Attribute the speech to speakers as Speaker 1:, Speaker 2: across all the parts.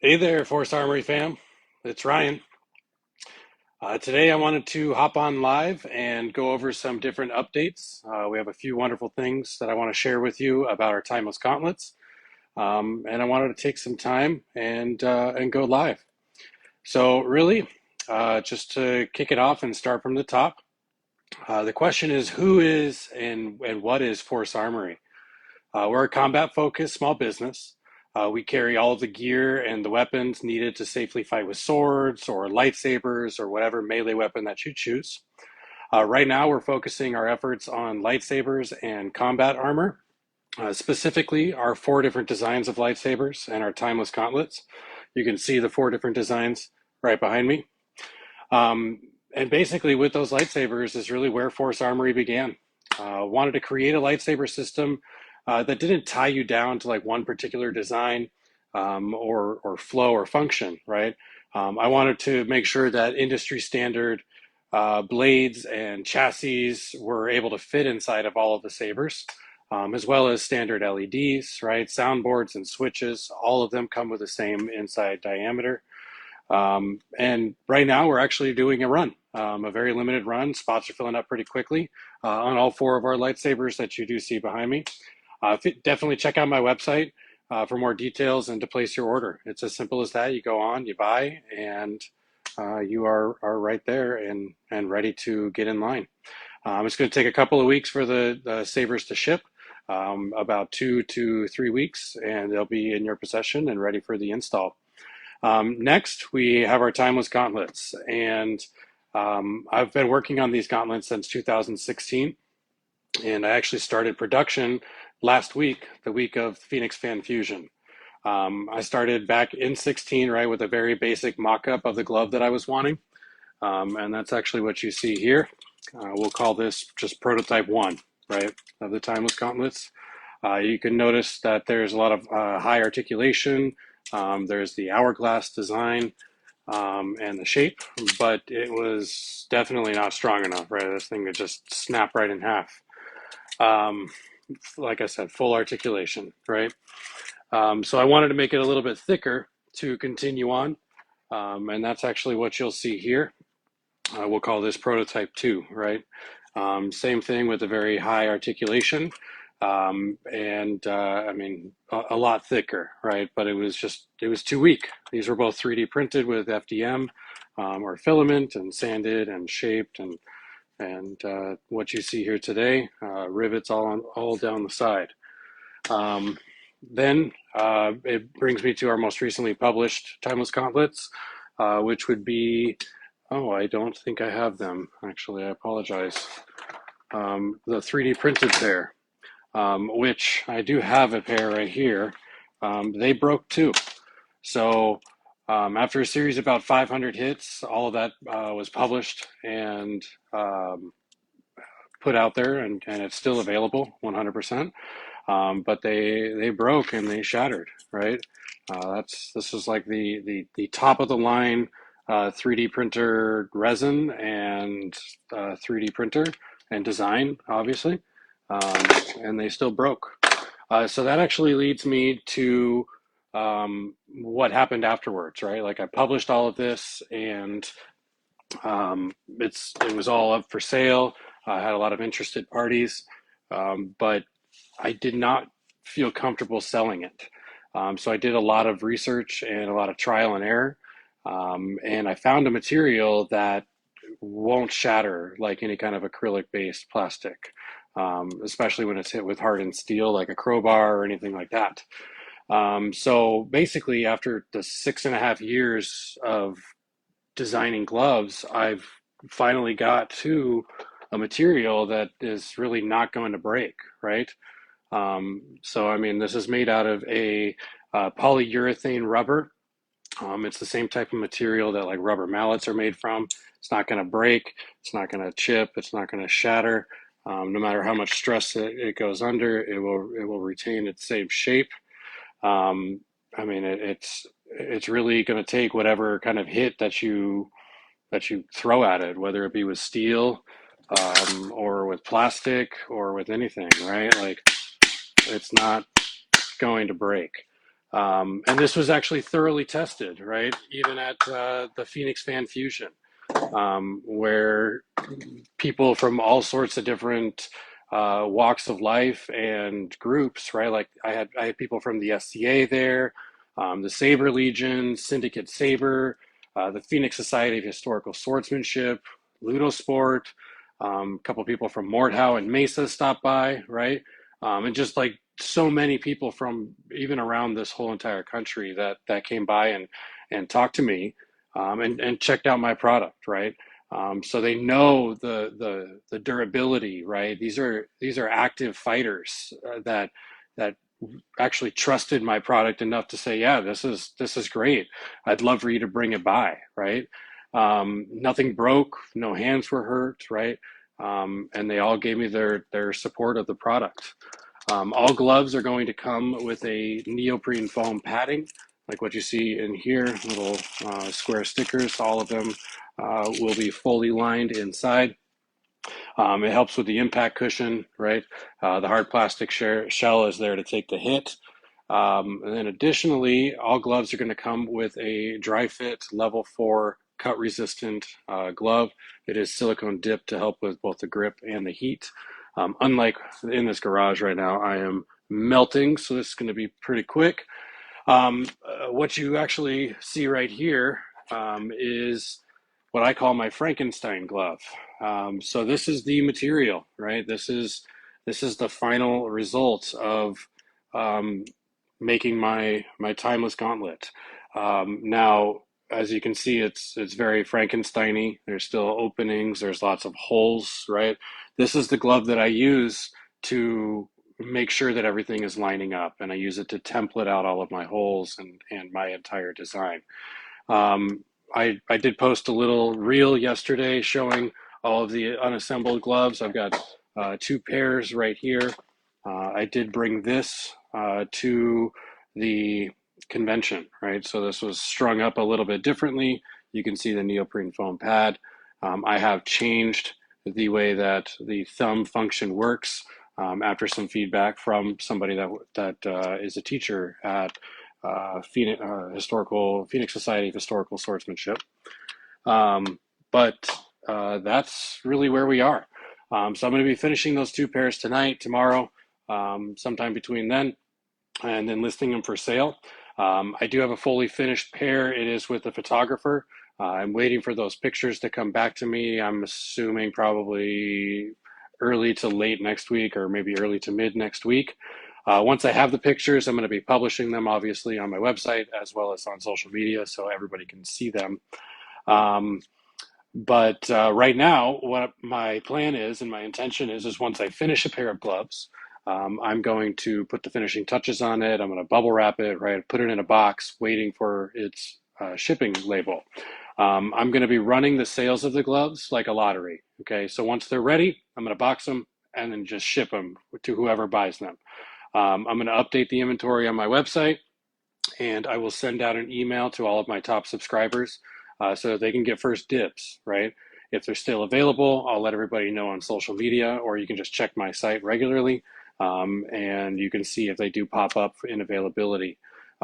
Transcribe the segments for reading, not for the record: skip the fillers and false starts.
Speaker 1: Hey there, Force Armory fam. It's Ryan. Today I wanted to hop on live and go over some different updates. We have a few wonderful things that I want to share with you about our timeless gauntlets, and I wanted to take some time and go live. So really, just to kick it off and start from the top, the question is who is and what is Force Armory? We're a combat-focused small business. We carry all of the gear and the weapons needed to safely fight with swords or lightsabers or whatever melee weapon that you choose. Right now, we're focusing our efforts on lightsabers and combat armor, specifically our four different designs of lightsabers and our timeless gauntlets. You can see the four different designs right behind me. And basically, with those lightsabers is really where Force Armory began. Wanted to create a lightsaber system that didn't tie you down to like one particular design or flow or function, right? I wanted to make sure that industry standard blades and chassis were able to fit inside of all of the sabers, as well as standard LEDs, right? Soundboards and switches, all of them come with the same inside diameter. And right now we're actually doing a run, a very limited run. Spots are filling up pretty quickly on all four of our lightsabers that you do see behind me. Definitely check out my website for more details and to place your order. It's as simple as that. You go on, you buy, and you are right there and ready to get in line. It's going to take a couple of weeks for the sabers to ship, about 2 to 3 weeks, and they'll be in your possession and ready for the install. Next, we have our timeless gauntlets, and I've been working on these gauntlets since 2016, and I actually started production last week, the week of Phoenix Fan Fusion. I started back in 16, right, with a very basic mock-up of the glove that I was wanting, and that's actually what you see here. We'll call this just prototype one, right, of the timeless gauntlets. You can notice that there's a lot of high articulation. There's the hourglass design and the shape, but it was definitely not strong enough, right? This thing would just snap right in half. Um, like I said, full articulation, right? So I wanted to make it a little bit thicker to continue on, and that's actually what you'll see here. We'll call this prototype 2, right? Same thing with a very high articulation, I mean, a lot thicker, right? But it was too weak. These were both 3D printed with FDM or filament and sanded and shaped and what you see here today, rivets all down the side. Then it brings me to our most recently published timeless gauntlets, which would be, oh, I don't think I have them. Actually, I apologize. The 3D printed pair, which I do have a pair right here. They broke too. So after a series of about 500 hits, all of that was published and put out there, and it's still available 100%. But they broke and they shattered, right? This is like the top of the line 3D printer resin and 3D printer and design, obviously, and they still broke. So that actually leads me to what happened afterwards, right? Like I published all of this, and it was all up for sale. I had a lot of interested parties, but I did not feel comfortable selling it. So I did a lot of research and a lot of trial and error, and I found a material that won't shatter like any kind of acrylic-based plastic, especially when it's hit with hardened steel like a crowbar or anything like that. So basically, after the 6.5 years of designing gloves, I've finally got to a material that is really not going to break, right? So, I mean, this is made out of a polyurethane rubber. It's the same type of material that like rubber mallets are made from. It's not going to break. It's not going to chip. It's not going to shatter. No matter how much stress it goes under, it will retain its same shape. I mean, it's really going to take whatever kind of hit that you throw at it, whether it be with steel, or with plastic or with anything, right? Like it's not going to break. And this was actually thoroughly tested, right? Even at the Phoenix Fan Fusion, where people from all sorts of different walks of life and groups, right? Like I had people from the SCA there, the Saber Legion, Syndicate Saber, the Phoenix Society of Historical Swordsmanship, Ludosport, a couple people from Mordhau and Mesa stopped by, right? And just like so many people from even around this whole entire country that came by and talked to me, and checked out my product, right? So they know the durability, right? These are active fighters that actually trusted my product enough to say, yeah, this is great. I'd love for you to bring it by, right? Nothing broke, no hands were hurt, right? And they all gave me their support of the product. All gloves are going to come with a neoprene foam padding, like what you see in here, little square stickers. All of them will be fully lined inside. It helps with the impact cushion, right? The hard plastic shell is there to take the hit. And then additionally, all gloves are going to come with a dry fit level 4 cut resistant glove. It is silicone dipped to help with both the grip and the heat. Unlike in this garage right now, I am melting, so this is going to be pretty quick. What you actually see right here is what I call my Frankenstein glove. So this is the material, right? This is the final result of um, making my timeless gauntlet. Now, as you can see, it's very Frankenstein-y. There's still openings. There's lots of holes, right? This is the glove that I use to make sure that everything is lining up, and I use it to template out all of my holes and my entire design. Um, I did post a little reel yesterday showing all of the unassembled gloves. I've got two pairs right here. I did bring this to the convention, right? So this was strung up a little bit differently. You can see the neoprene foam pad. I have changed the way that the thumb function works after some feedback from somebody that is a teacher at Phoenix Society of Historical Swordsmanship. But that's really where we are. So I'm going to be finishing those two pairs tonight, tomorrow, sometime between then, and then listing them for sale. I do have a fully finished pair. It is with a photographer. I'm waiting for those pictures to come back to me. I'm assuming probably early to late next week, or maybe early to mid next week. Once I have the pictures, I'm going to be publishing them obviously on my website as well as on social media so everybody can see them. Um, but right now, what my plan is and my intention is once I finish a pair of gloves, I'm going to put the finishing touches on it. I'm going to bubble wrap it, right? Put it in a box, waiting for its shipping label. I'm going to be running the sales of the gloves like a lottery. Okay, so once they're ready, I'm going to box them and then just ship them to whoever buys them. I'm going to update the inventory on my website, and I will send out an email to all of my top subscribers so that they can get first dibs, right? If they're still available, I'll let everybody know on social media, or you can just check my site regularly, and you can see if they do pop up in availability.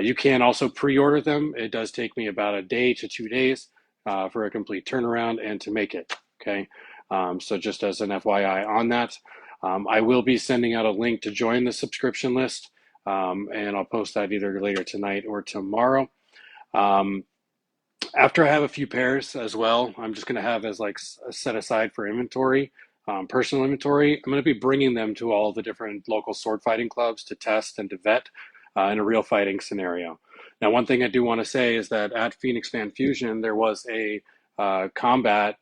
Speaker 1: You can also pre-order them. It does take me about a day to 2 days for a complete turnaround and to make it, okay? So just as an FYI on that, I will be sending out a link to join the subscription list, and I'll post that either later tonight or tomorrow. Um, After I have a few pairs as well, I'm just going to have as like a set aside for inventory, personal inventory. I'm going to be bringing them to all the different local sword fighting clubs to test and to vet in a real fighting scenario. Now, one thing I do want to say is that at Phoenix Fan Fusion, there was a combat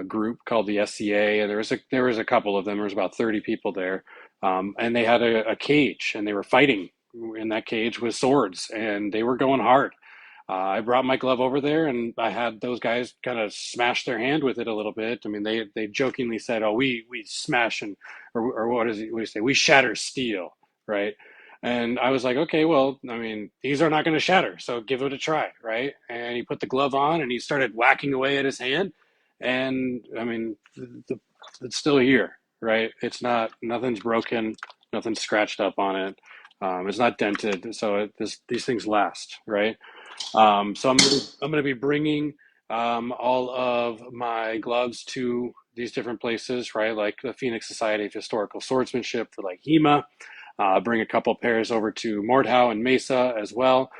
Speaker 1: group called the SCA, and there was a couple of them. There was about 30 people there, and they had a cage, and they were fighting in that cage with swords, and they were going hard. I brought my glove over there, and I had those guys kind of smash their hand with it a little bit. I mean, they jokingly said, "Oh, we smash and or what is it? What do you say? We shatter steel, right?" And I was like, "Okay, well, I mean, these are not going to shatter, so give it a try, right?" And he put the glove on, and he started whacking away at his hand, and I mean, it's still here, right? It's not, nothing's broken, nothing's scratched up on it. It's not dented, so these things last, right? So I'm gonna be bringing all of my gloves to these different places, right? Like the Phoenix Society of Historical Swordsmanship for like HEMA. Bring a couple pairs over to Mordhau and Mesa as well.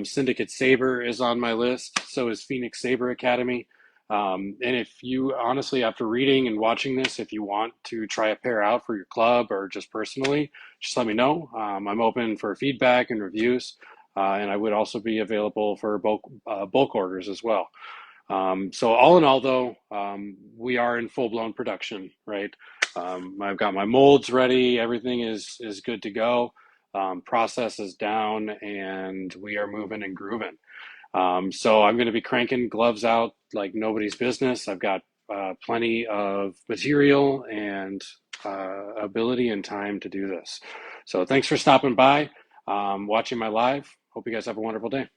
Speaker 1: Syndicate Saber is on my list. So is Phoenix Saber Academy. And if you honestly, after reading and watching this, if you want to try a pair out for your club or just personally, just let me know. I'm open for feedback and reviews. And I would also be available for bulk orders as well. So all in all, though, we are in full-blown production, right? I've got my molds ready. Everything is good to go. Process is down, and we are moving and grooving. So I'm going to be cranking gloves out like nobody's business. I've got plenty of material and ability and time to do this. So thanks for stopping by, watching my live. Hope you guys have a wonderful day.